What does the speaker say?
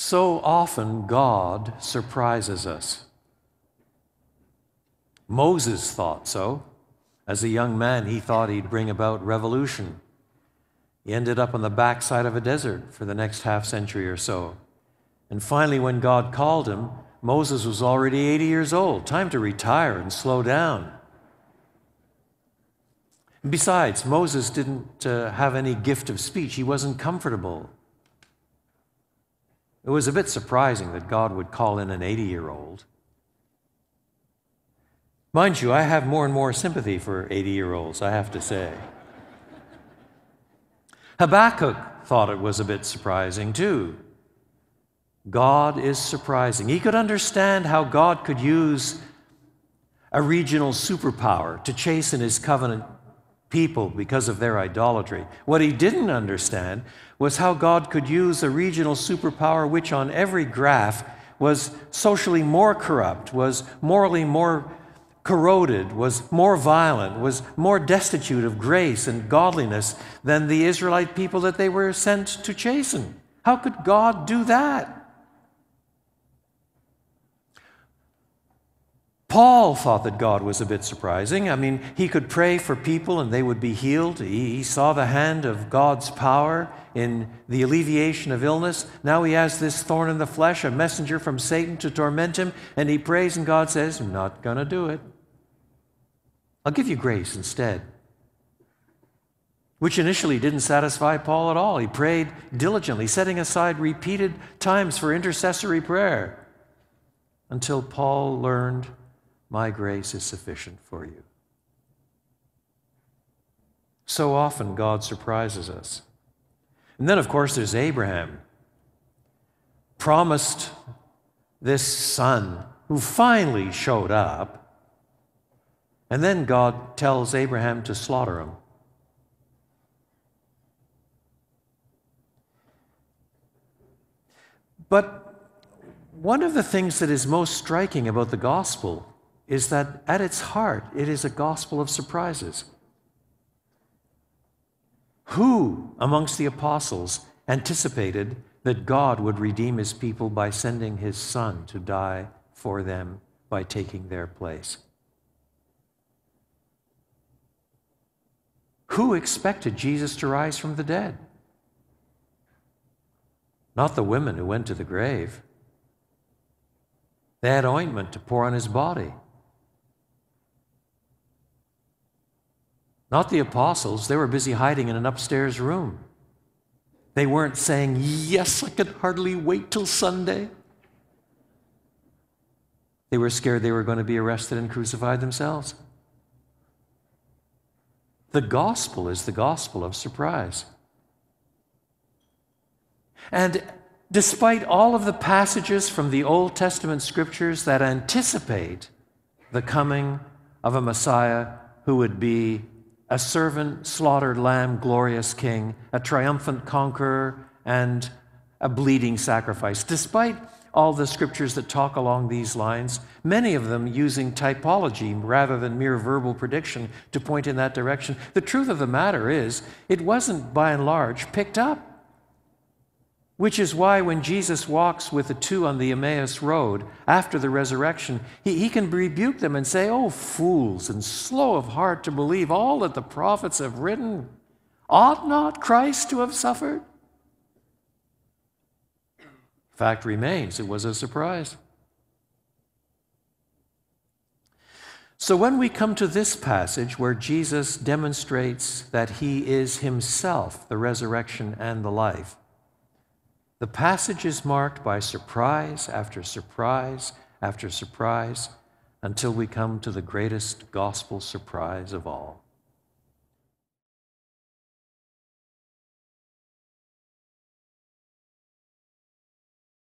So often God surprises us. Moses thought so. As a young man, he thought he'd bring about revolution. He ended up on the backside of a desert for the next half century or so. And finally, when God called him, Moses was already 80 years old. Time to retire and slow down. Besides, Moses didn't have any gift of speech. He wasn't comfortable. It was a bit surprising that God would call in an 80-year-old. Mind you, I have more and more sympathy for 80-year-olds, I have to say. Habakkuk thought it was a bit surprising, too. God is surprising. He could understand how God could use a regional superpower to chasten his covenant people because of their idolatry. What he didn't understand was how God could use a regional superpower which on every graph was socially more corrupt, was morally more corroded, was more violent, was more destitute of grace and godliness than the Israelite people that they were sent to chasten. How could God do that? Paul thought that God was a bit surprising. I mean, he could pray for people and they would be healed. He saw the hand of God's power in the alleviation of illness. Now he has this thorn in the flesh, a messenger from Satan to torment him, and he prays and God says, "I'm not going to do it. I'll give you grace instead." Which initially didn't satisfy Paul at all. He prayed diligently, setting aside repeated times for intercessory prayer, until Paul learned, "My grace is sufficient for you." So often God surprises us. And then, of course, there's Abraham, promised this son who finally showed up, and then God tells Abraham to slaughter him. But one of the things that is most striking about the gospel is that at its heart, it is a gospel of surprises. Who amongst the apostles anticipated that God would redeem his people by sending his son to die for them by taking their place? Who expected Jesus to rise from the dead? Not the women who went to the grave. They had ointment to pour on his body. Not the apostles. They were busy hiding in an upstairs room. They weren't saying, "Yes, I can hardly wait till Sunday." They were scared they were going to be arrested and crucified themselves. The gospel is the gospel of surprise. And despite all of the passages from the Old Testament scriptures that anticipate the coming of a Messiah who would be a servant, slaughtered lamb, glorious king, a triumphant conqueror, and a bleeding sacrifice, despite all the scriptures that talk along these lines, many of them using typology rather than mere verbal prediction to point in that direction, the truth of the matter is it wasn't by and large picked up. Which is why when Jesus walks with the two on the Emmaus road after the resurrection, he can rebuke them and say, "Oh, fools and slow of heart to believe all that the prophets have written. Ought not Christ to have suffered?" Fact remains, it was a surprise. So when we come to this passage where Jesus demonstrates that he is himself the resurrection and the life, the passage is marked by surprise after surprise after surprise until we come to the greatest gospel surprise of all.